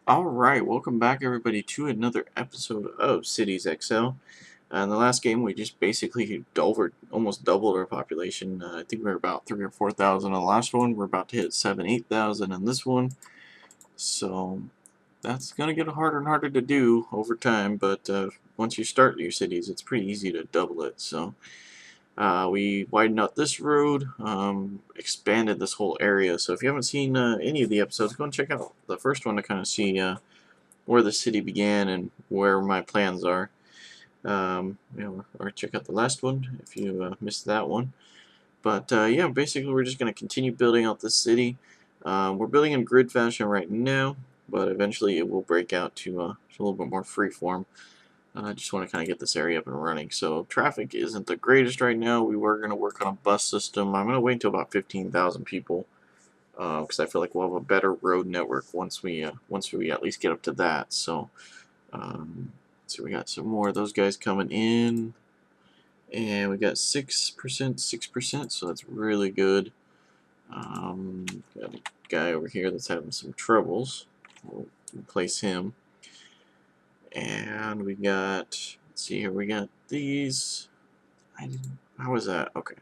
Alright, welcome back everybody to another episode of Cities XL. In the last game we just basically almost doubled our population. I think we were about 3 or 4,000 in the last one. We're about to hit 7, 8,000 in this one. So that's going to get harder and harder to do over time, but once you start your cities it's pretty easy to double it. So we widened out this road, expanded this whole area. So if you haven't seen any of the episodes, go and check out the first one to kind of see where the city began and where my plans are. Or check out the last one if you missed that one. But yeah, basically we're just going to continue building out this city. We're building in grid fashion right now, but eventually it will break out to a little bit more freeform. I just want to kind of get this area up and running. So traffic isn't the greatest right now. We were going to work on a bus system. I'm going to wait until about 15,000 people because I feel like we'll have a better road network once we at least get up to that. So we got some more of those guys coming in, and we got 6%, 6%. So that's really good. Got a guy over here that's having some troubles. We'll replace him. And we got, let's see here, we got these. How was that? Okay.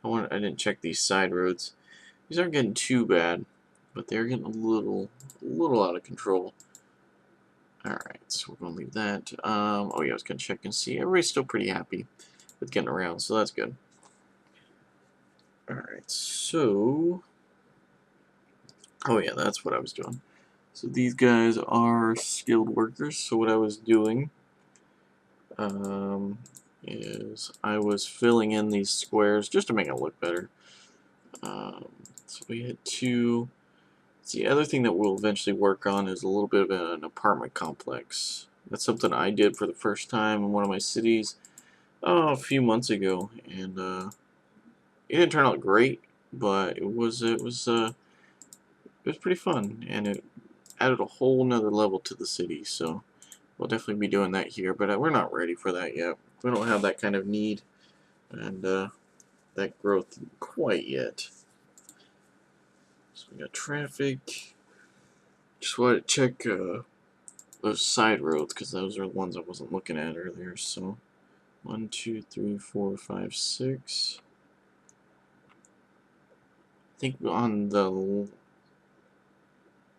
I didn't check these side roads. These aren't getting too bad, but they're getting a little out of control. Alright, so we're gonna leave that. Oh yeah, I was gonna check and see. Everybody's still pretty happy with getting around, so that's good. Alright, so oh yeah, that's what I was doing. So these guys are skilled workers, so what I was doing is I was filling in these squares just to make it look better. So we had two. The other thing that we'll eventually work on is a little bit of an apartment complex. That's something I did for the first time in one of my cities a few months ago, and it didn't turn out great, but it was pretty fun, and it added a whole nother level to the city. So we'll definitely be doing that here, but we're not ready for that yet. We don't have that kind of need and that growth quite yet. So we got traffic. Just want to check those side roads because those are the ones I wasn't looking at earlier. So 1, 2, 3, 4, 5, 6. I think on the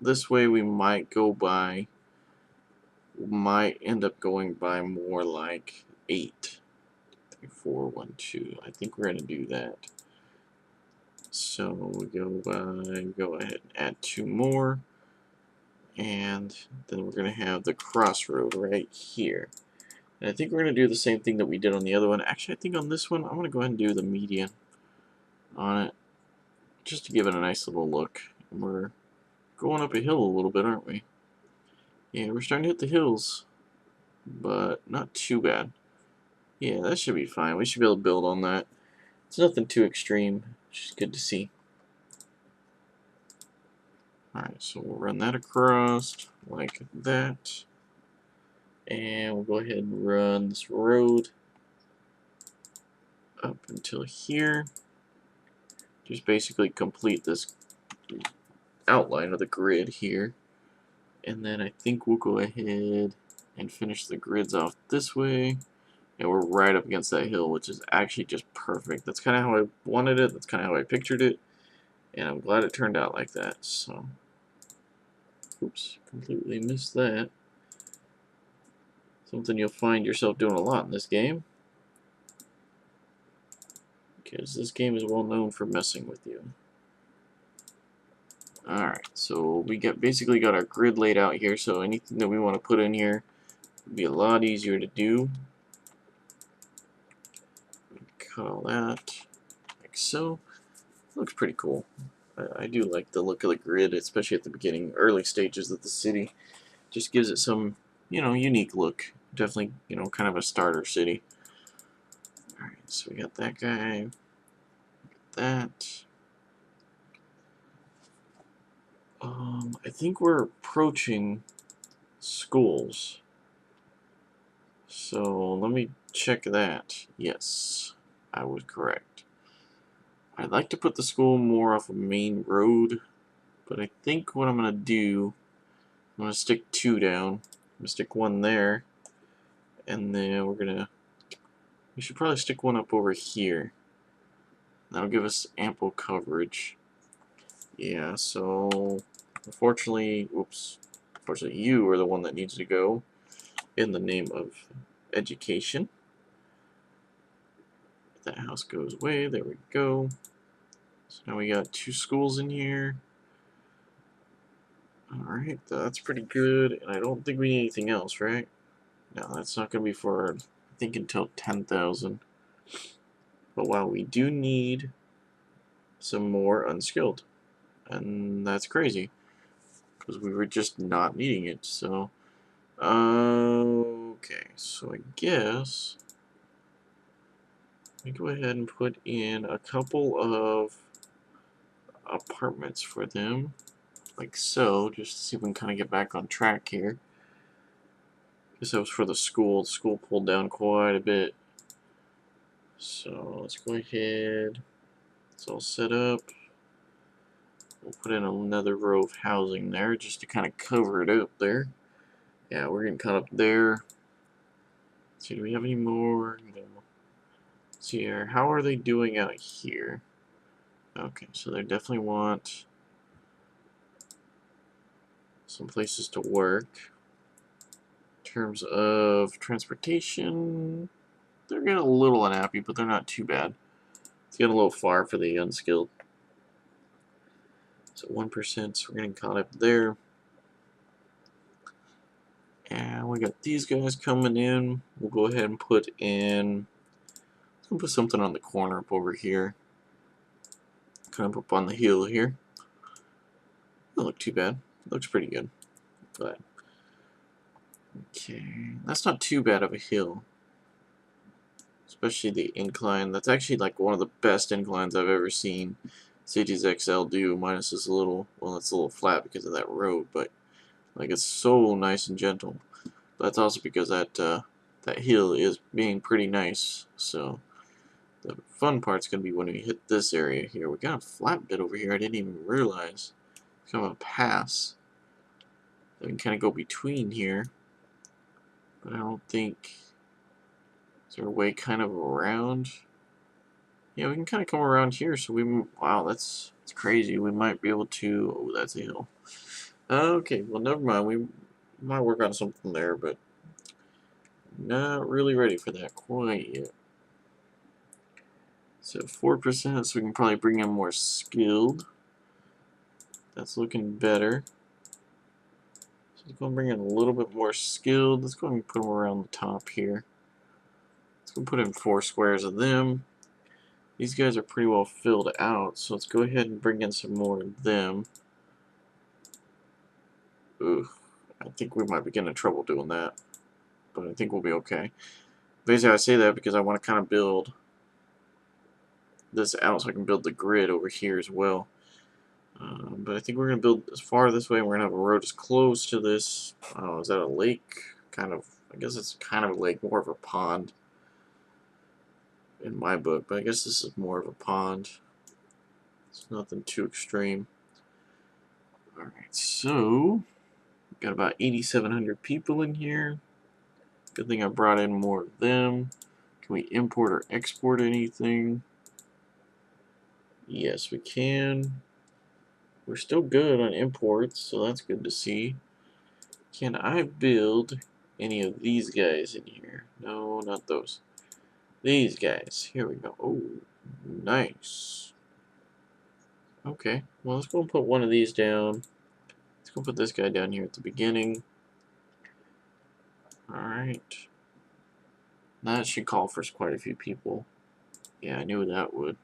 this way we might end up going by more like 8. 3, 4, 1, 2. I think we're gonna do that. So we go ahead and add 2 more, and then we're gonna have the crossroad right here. And I think we're going to do the same thing that we did on the other one. Actually, I think on this one, I'm going to go ahead and do the median on it, just to give it a nice little look. And we're going up a hill a little bit, aren't we? Yeah, we're starting to hit the hills, but not too bad. Yeah, that should be fine. We should be able to build on that. It's nothing too extreme, which is good to see. Alright, so we'll run that across like that. And we'll go ahead and run this road up until here. Just basically complete this outline of the grid here. And then I think we'll go ahead and finish the grids off this way. And we're right up against that hill, which is actually just perfect. That's kind of how I wanted it. That's kind of how I pictured it. And I'm glad it turned out like that. So, oops, completely missed that. Something you'll find yourself doing a lot in this game, because this game is well known for messing with you. Alright, so we basically got our grid laid out here, so anything that we want to put in here would be a lot easier to do. Cut all that, like so. Looks pretty cool. I do like the look of the grid, especially at the beginning, early stages of the city. Just gives it some, unique look. Definitely, kind of a starter city. Alright, so we got that guy, that. I think we're approaching schools. So let me check that. Yes, I was correct. I'd like to put the school more off a main road, but I think what I'm going to do I'm going to stick 2 down. I'm going to stick 1 there. And then we should probably stick 1 up over here. That'll give us ample coverage. Yeah, so unfortunately, you are the one that needs to go in the name of education. That house goes away. There we go. So now we got 2 schools in here. Alright, that's pretty good. And I don't think we need anything else, right? No, that's not going to be for, I think, until 10,000. But wow, we do need some more unskilled. And that's crazy. Because we were just not needing it, so... okay, so I guess... let me go ahead and put in a couple of apartments for them. Like so, just to see if we can kind of get back on track here. Guess that was for the school. The school pulled down quite a bit. So let's go ahead. It's all set up. We'll put in another row of housing there just to kind of cover it up there. Yeah, we're getting caught up there. Let's see, do we have any more? No. Let's see here. How are they doing out here? Okay, so they definitely want some places to work. In terms of transportation, they're getting a little unhappy, but they're not too bad. It's getting a little far for the unskilled. So 1%, so we're getting caught up there. And we got these guys coming in. We'll go ahead and put in... let's put something on the corner up over here. Kind of up on the hill here. Doesn't look too bad. Looks pretty good. But okay, that's not too bad of a hill. Especially the incline. That's actually like one of the best inclines I've ever seen Cities XL do, minus this little, well, it's a little flat because of that road, but like it's so nice and gentle. But that's also because that hill is being pretty nice. So the fun part's gonna be when we hit this area here. We got a flat bit over here. I didn't even realize. It's kind of a pass. So we can kind of go between here, but I don't think. Is there a way kind of around? Yeah, we can kind of come around here. So wow, that's crazy. We might be able to. Oh, that's a hill. Okay, well, never mind. We might work on something there, but not really ready for that quite yet. So 4%, so we can probably bring in more skilled. That's looking better. So let's go and bring in a little bit more skilled. Let's go and put them around the top here. Let's go put in 4 squares of them. These guys are pretty well filled out, so let's go ahead and bring in some more of them. Ooh, I think we might be getting in trouble doing that, but I think we'll be okay. Basically, I say that because I want to kind of build this out so I can build the grid over here as well. But I think we're going to build as far this way, and we're going to have a road as close to this. Oh, is that a lake? Kind of, I guess it's kind of a lake, more of a pond in my book, but I guess this is more of a pond. It's nothing too extreme. Alright, so we've got about 8,700 people in here. Good thing I brought in more of them. Can we import or export anything? Yes, we can. We're still good on imports, so that's good to see. Can I build any of these guys in here? No, not those. These guys. Here we go. Oh, nice. Okay, well, let's go and put one of these down. Let's go put this guy down here at the beginning. Alright. That should call for quite a few people. Yeah, I knew that would.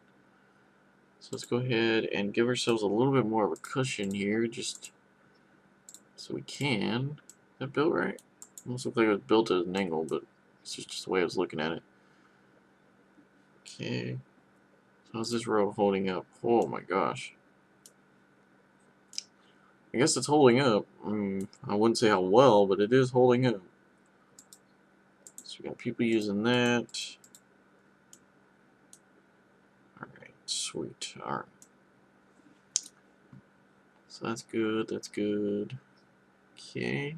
So let's go ahead and give ourselves a little bit more of a cushion here, just so we can. Is that built right? Almost looked like it was built at an angle, but it's just the way I was looking at it. Okay. So how's this road holding up? Oh my gosh. I guess it's holding up. I wouldn't say how well, but it is holding up. So we got people using that. Alright, sweet. Alright. So that's good, that's good. Okay.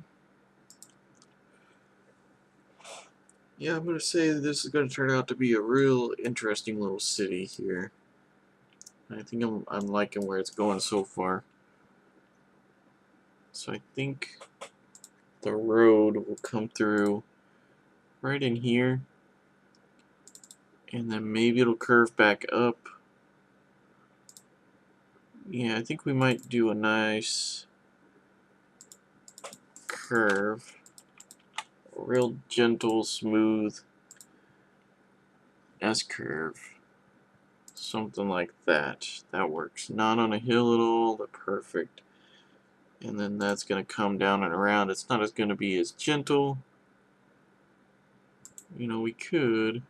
Yeah, I'm going to say this is going to turn out to be a real interesting little city here. I think I'm liking where it's going so far. So I think the road will come through right in here. And then maybe it'll curve back up. Yeah, I think we might do a nice curve. A real gentle, smooth S-curve. Something like that. That works. Not on a hill at all, but perfect. And then that's going to come down and around. It's not going to be as gentle. You know, we could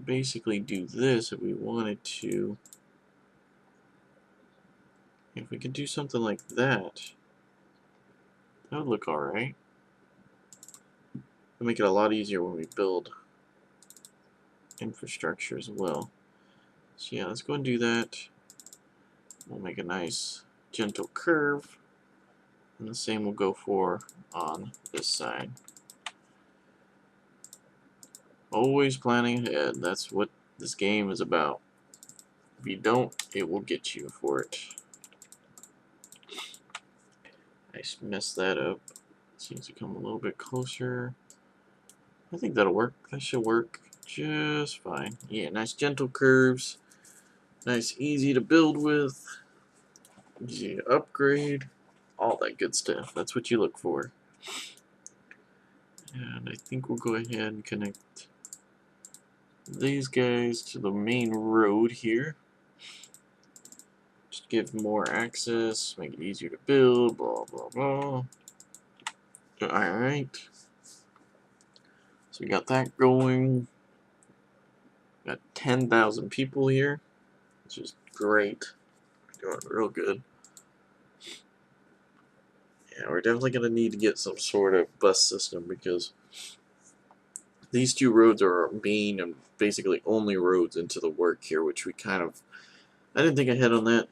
basically do this if we wanted to. If we could do something like that, that would look alright. It'll make it a lot easier when we build infrastructure as well. So yeah, let's go and do that. We'll make a nice gentle curve. And the same will go for on this side. Always planning ahead. That's what this game is about. If you don't, it will get you for it. I messed that up. Seems to come a little bit closer. I think that'll work. That should work just fine. Yeah, nice gentle curves. Nice, easy to build with. Easy to upgrade. All that good stuff. That's what you look for. And I think we'll go ahead and connect these guys to the main road here. Just give more access, make it easier to build, blah, blah, blah. Alright. So we got that going. Got 10,000 people here, which is great. Doing real good. Yeah, we're definitely going to need to get some sort of bus system because these two roads are our main and basically only roads into the work here, which we kind of... I didn't think ahead on that.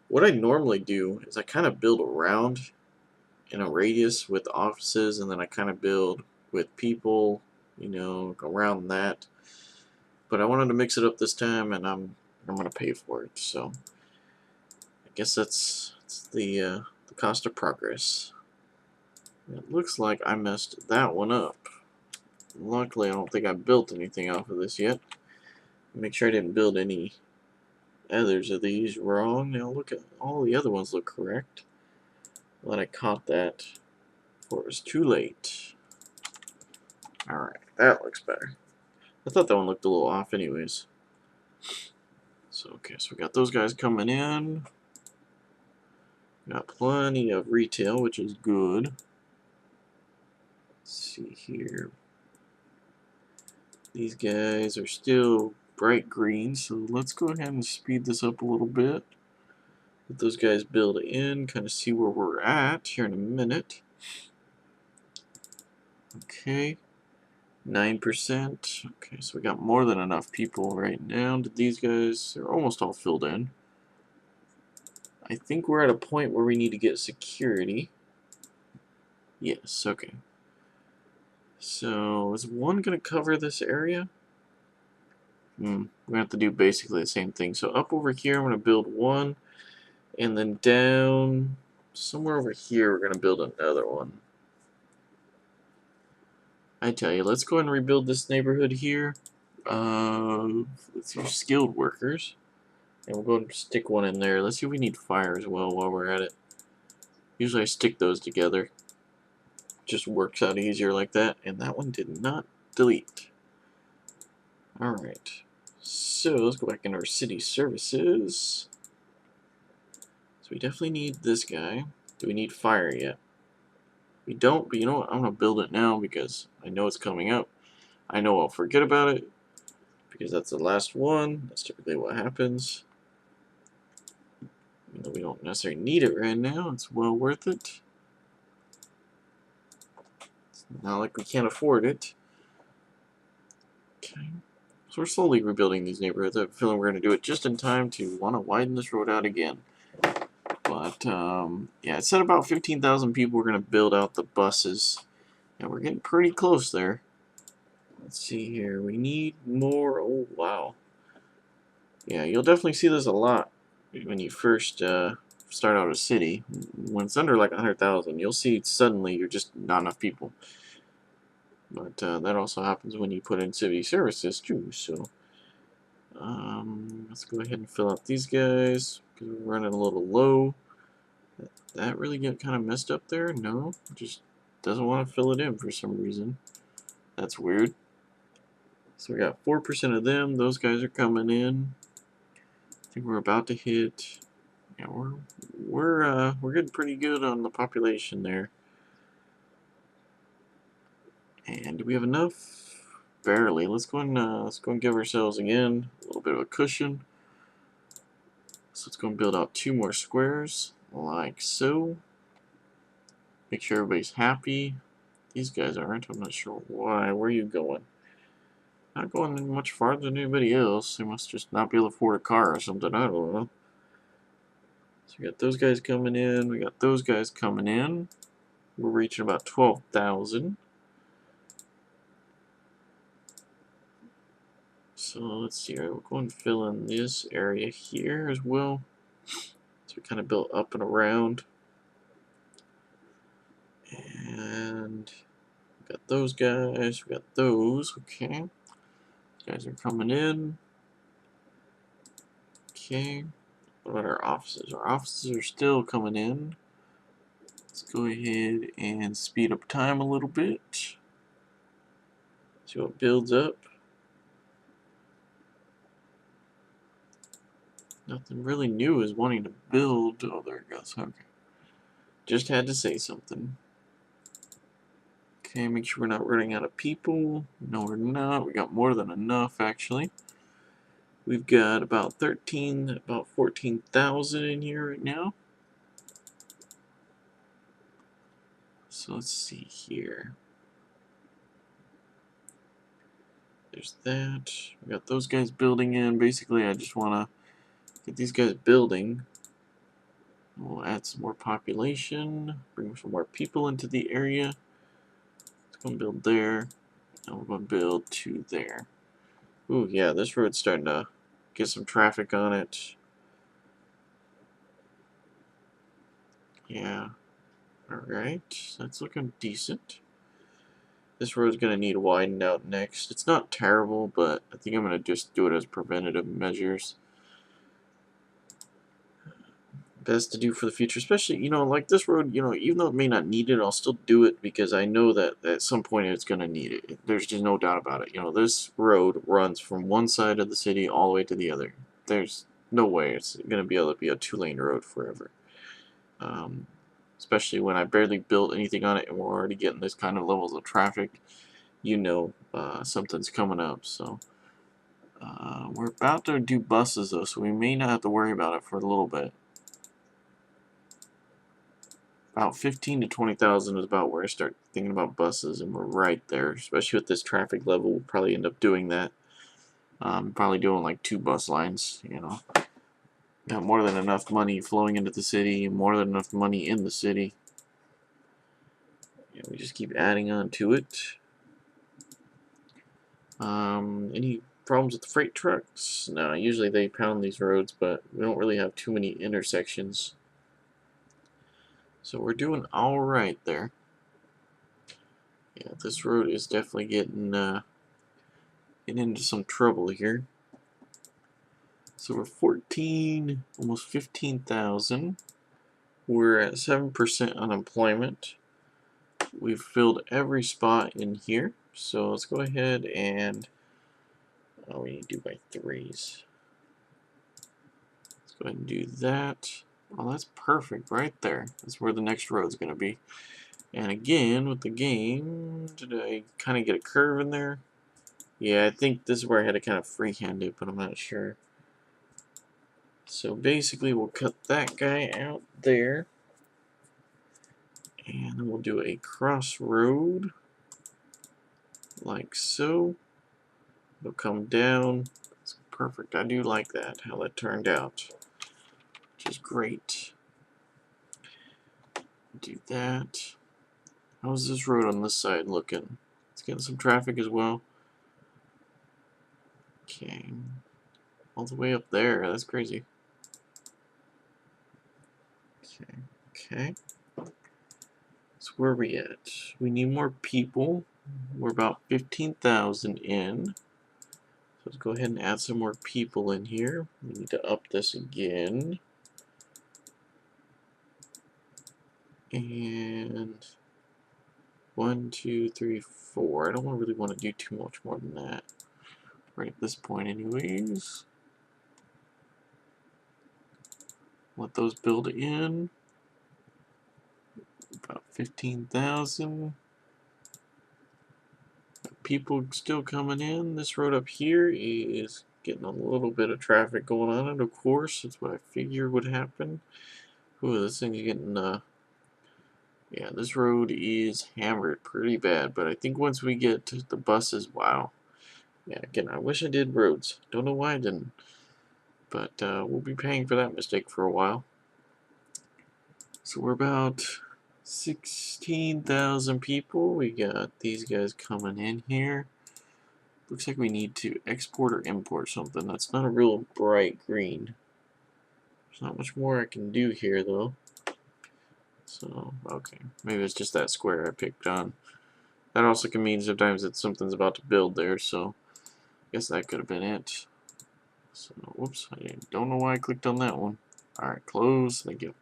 What I normally do is I kind of build around in a radius with offices, and then I kind of build with people, you know, around that. But I wanted to mix it up this time, and I'm gonna pay for it. So I guess that's the cost of progress. It looks like I messed that one up. Luckily, I don't think I built anything off of this yet. Make sure I didn't build any others of these wrong. Now look at all the other ones look correct. Glad I caught that before it was too late. Alright, that looks better. I thought that one looked a little off anyways. So, okay, so we got those guys coming in. Got plenty of retail, which is good. Let's see here. These guys are still bright green, so let's go ahead and speed this up a little bit. Let those guys build in, kind of see where we're at here in a minute. Okay. 9%. Okay, so we got more than enough people right now. These guys are almost all filled in. I think we're at a point where we need to get security. Yes, okay. So, is one going to cover this area? We're going to have to do basically the same thing. So up over here, I'm going to build one. And then down somewhere over here, we're going to build another one. I tell you, let's go ahead and rebuild this neighborhood here. Let's use skilled workers. And we'll go ahead and stick one in there. Let's see if we need fire as well while we're at it. Usually I stick those together. Just works out easier like that. And that one did not delete. Alright. So let's go back into our city services. So we definitely need this guy. Do we need fire yet? We don't, but you know what? I'm going to build it now because I know it's coming up. I know I'll forget about it because that's the last one. That's typically what happens. Even though we don't necessarily need it right now, it's well worth it. It's not like we can't afford it. Okay. So we're slowly rebuilding these neighborhoods. I have a feeling we're going to do it just in time to want to widen this road out again. But But yeah, it said about 15,000 people were going to build out the buses. And we're getting pretty close there. Let's see here. We need more. Oh, wow. Yeah, you'll definitely see this a lot when you first start out a city. When it's under like 100,000, you'll see suddenly you're just not enough people. But that also happens when you put in city services too. So let's go ahead and fill out these guys because we're running a little low. That really get kind of messed up there? No, just doesn't want to fill it in for some reason. That's weird. So we got 4% of them. Those guys are coming in. I think we're about to hit. Yeah, we're getting pretty good on the population there. And do we have enough? Barely. Let's go and give ourselves again a little bit of a cushion. So let's go and build out 2 more squares, like so. Make sure everybody's happy. These guys aren't. I'm not sure why. Where are you going? Not going much farther than anybody else. They must just not be able to afford a car or something. I don't know. So we got those guys coming in. We got those guys coming in. We're reaching about 12,000. So let's see. We'll go and fill in this area here as well. So we kind of built up and around. And we got those guys. We got those. Okay. These guys are coming in. Okay. What about our offices? Our offices are still coming in. Let's go ahead and speed up time a little bit. See what builds up. Nothing really new is wanting to build. Oh, there it goes. Okay. Just had to say something. Okay, make sure we're not running out of people. No, we're not. We got more than enough, actually. We've got about 14,000 in here right now. So let's see here. There's that. We got those guys building in. Basically, I just want to get these guys building. We'll add some more population. Bring some more people into the area. Let's go and build there. And we're going to build 2 there. Ooh, yeah, this road's starting to get some traffic on it. Yeah. Alright, that's looking decent. This road's going to need widened out next. It's not terrible, but I think I'm going to just do it as preventative measures. Best to do for the future, especially, like this road, even though it may not need it, I'll still do it because I know that at some point it's going to need it. There's just no doubt about it. This road runs from one side of the city all the way to the other. There's no way it's going to be able to be a 2-lane road forever. Especially when I barely built anything on it and we're already getting this kind of levels of traffic. Something's coming up. So we're about to do buses though, so we may not have to worry about it for a little bit. About 15 to 20,000 is about where I start thinking about buses, and we're right there. Especially with this traffic level, we'll probably end up doing that. Probably doing like 2 bus lines, Got more than enough money flowing into the city, more than enough money in the city. We just keep adding on to it. Any problems with the freight trucks? No, usually they pound these roads, but we don't really have too many intersections. So we're doing alright there. Yeah, this road is definitely getting into some trouble here. So we're 14, almost 15,000. We're at 7% unemployment. We've filled every spot in here. So let's go ahead and we need to do by 3s. Let's go ahead and do that. Oh, that's perfect right there. That's where the next road's going to be. And again, with the game, did I kind of get a curve in there? Yeah, I think this is where I had to kind of freehand it, but I'm not sure. So basically, we'll cut that guy out there. And then we'll do a crossroad, like so. It'll come down. It's perfect. I do like that, how that turned out, which is great. Do that. How's this road on this side looking? It's getting some traffic as well. Okay. All the way up there. That's crazy. Okay. Okay. So where are we at? We need more people. We're about 15,000 in. So let's go ahead and add some more people in here. We need to up this again. And 1, 2, 3, 4. I don't really want to do too much more than that. Right at this point anyways. Let those build in. About 15,000. People still coming in. This road up here is getting a little bit of traffic going on it, of course. That's what I figured would happen. Ooh, this thing's getting, yeah, this road is hammered pretty bad, but I think once we get to the buses, wow. Yeah, again, I wish I did roads. Don't know why I didn't. But we'll be paying for that mistake for a while. So we're about 16,000 people. We got these guys coming in here. Looks like we need to export or import something. That's not a real bright green. There's not much more I can do here, though. So, okay. Maybe it's just that square I picked on. That also can mean sometimes that something's about to build there, so I guess that could have been it. So, whoops, I don't know why I clicked on that one. Alright, close. Thank you.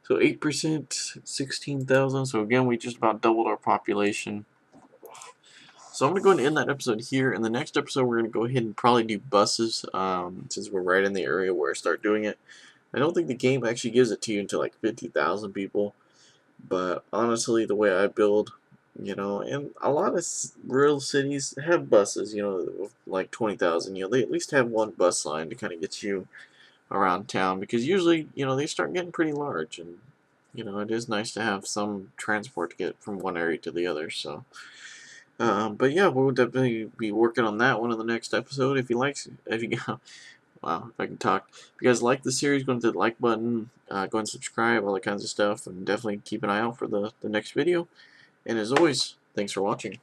So 8%, 16,000. So again, we just about doubled our population. So I'm going to go ahead and end that episode here. In the next episode, we're going to go ahead and probably do buses, since we're right in the area where I start doing it. I don't think the game actually gives it to you until like 50,000 people. But honestly, the way I build, you know, and a lot of real cities have buses, you know, like 20,000. You know, they at least have one bus line to kind of get you around town, because usually, you know, they start getting pretty large, and you know, it is nice to have some transport to get from one area to the other. So but yeah, we'll definitely be working on that one in the next episode. If you like, if you wow, if I can talk, if you guys like the series, go into the like button, go and subscribe, all that kinds of stuff, and definitely keep an eye out for the next video. And as always, thanks for watching.